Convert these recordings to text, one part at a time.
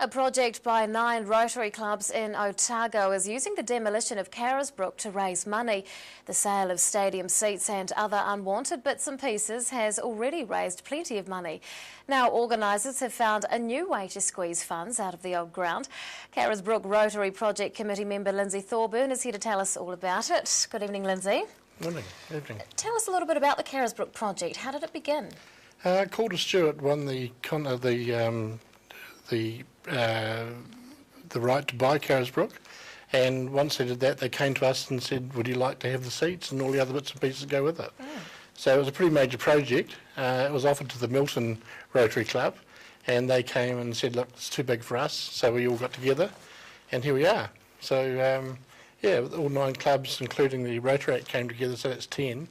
A project by 9 Rotary clubs in Otago is using the demolition of Carisbrook to raise money. The sale of stadium seats and other unwanted bits and pieces has already raised plenty of money. Now organisers have found a new way to squeeze funds out of the old ground. Carisbrook Rotary Project Committee member Lindsay Thorburn is here to tell us all about it. Good evening, Lindsay. Morning. Evening. Tell us a little bit about the Carisbrook project. How did it begin? Calder Stewart won the right to buy Carisbrook, and once they did that, they came to us and said, "Would you like to have the seats and all the other bits and pieces go with it?" So it was a pretty major project. It was offered to the Milton Rotary Club, and they came and said, "Look, it's too big for us." So we all got together, and here we are. So yeah, all 9 clubs, including the Rotary, came together. So that's 10.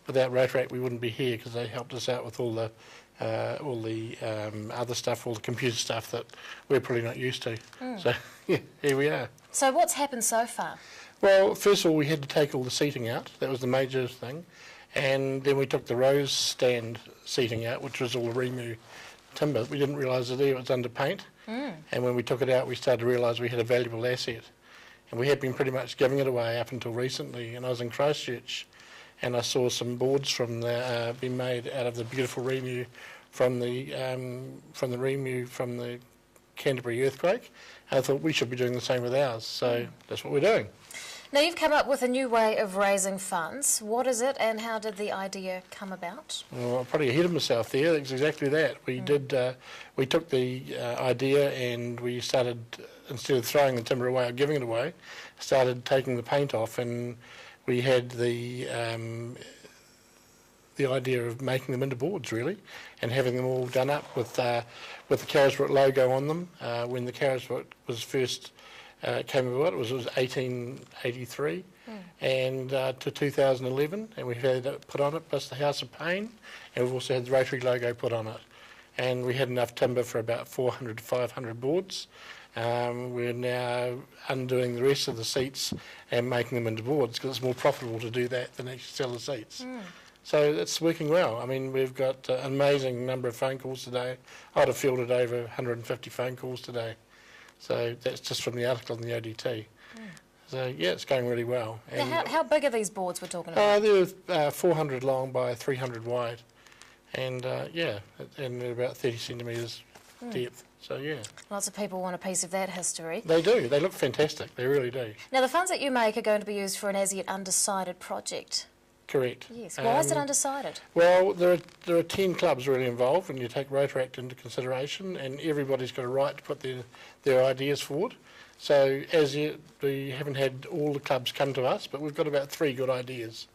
Without Rotary, we wouldn't be here because they helped us out with all the other stuff, all the computer stuff that we're probably not used to. So yeah, here we are. So what's happened so far? Well, first of all, we had to take all the seating out. That was the major thing. And then we took the rose stand seating out, which was all the Remu timber. We didn't realise that it was under paint. And when we took it out, we started to realise we had a valuable asset. And we had been pretty much giving it away up until recently. And I was in Christchurch, and I saw some boards from the being made out of the beautiful Remu from the Canterbury earthquake. And I thought we should be doing the same with ours. So that's what we're doing. Now you've come up with a new way of raising funds. What is it, and how did the idea come about? Well, I'm probably ahead of myself there. It's exactly that. We did. We took the idea and we started, instead of throwing the timber away or giving it away, started taking the paint off, and we had the idea of making them into boards, really, and having them all done up with the Carisbrook logo on them. When the Carisbrook was first came about, it was 1883 and to 2011, and we've had it put on it, plus the House of Pain, and we've also had the Rotary logo put on it. And we had enough timber for about 400 to 500 boards. We're now undoing the rest of the seats and making them into boards because it's more profitable to do that than actually sell the seats. So it's working well. I mean, we've got an amazing number of phone calls today. I'd have fielded over 150 phone calls today. So that's just from the article in the ODT. So yeah, it's going really well. And now how big are these boards we're talking about? They're 400 long by 300 wide, and yeah, and they're about 30 centimetres depth. So yeah. Lots of people want a piece of that history. They do. They look fantastic. They really do. Now the funds that you make are going to be used for an as yet undecided project. Correct. Yes. Why is it undecided? Well, there are 10 clubs really involved, and you take Rotary Act into consideration, and everybody's got a right to put their ideas forward. So as yet, we haven't had all the clubs come to us, but we've got about 3 good ideas.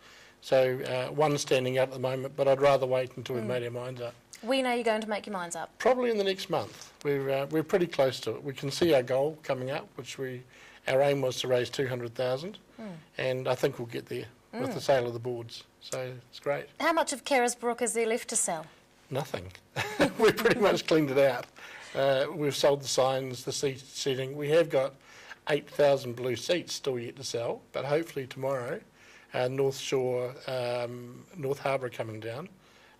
So one's standing out at the moment, but I'd rather wait until we've made our minds up. When are you going to make your minds up? Probably in the next month. We're pretty close to it. We can see our goal coming up, which our aim was to raise 200,000, and I think we'll get there with the sale of the boards. So it's great. How much of Carisbrook is there left to sell? Nothing. We've pretty much cleaned it out. We've sold the signs, the seating. We have got 8,000 blue seats still yet to sell, but hopefully tomorrow, North Shore, North Harbour coming down.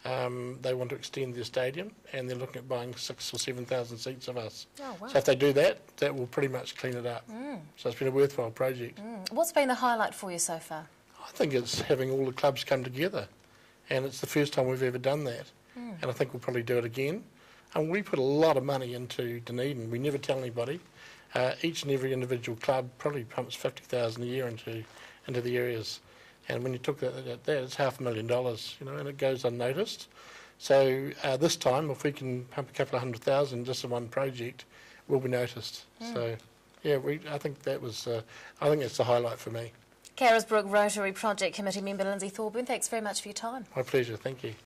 They want to extend their stadium, and they're looking at buying 6,000 or 7,000 seats of us. Oh, wow. So if they do that, that will pretty much clean it up. So it's been a worthwhile project. What's been the highlight for you so far? I think it's having all the clubs come together, and it's the first time we've ever done that. And I think we'll probably do it again. And we put a lot of money into Dunedin. We never tell anybody. Each and every individual club probably pumps 50,000 a year into the areas. And when you took that, it's $500,000, you know, and it goes unnoticed. So this time, if we can pump a couple of 100,000 just in one project, we'll be noticed. So yeah, I think that's the highlight for me. Carisbrook Rotary Project Committee member Lindsay Thorburn, thanks very much for your time. My pleasure, thank you.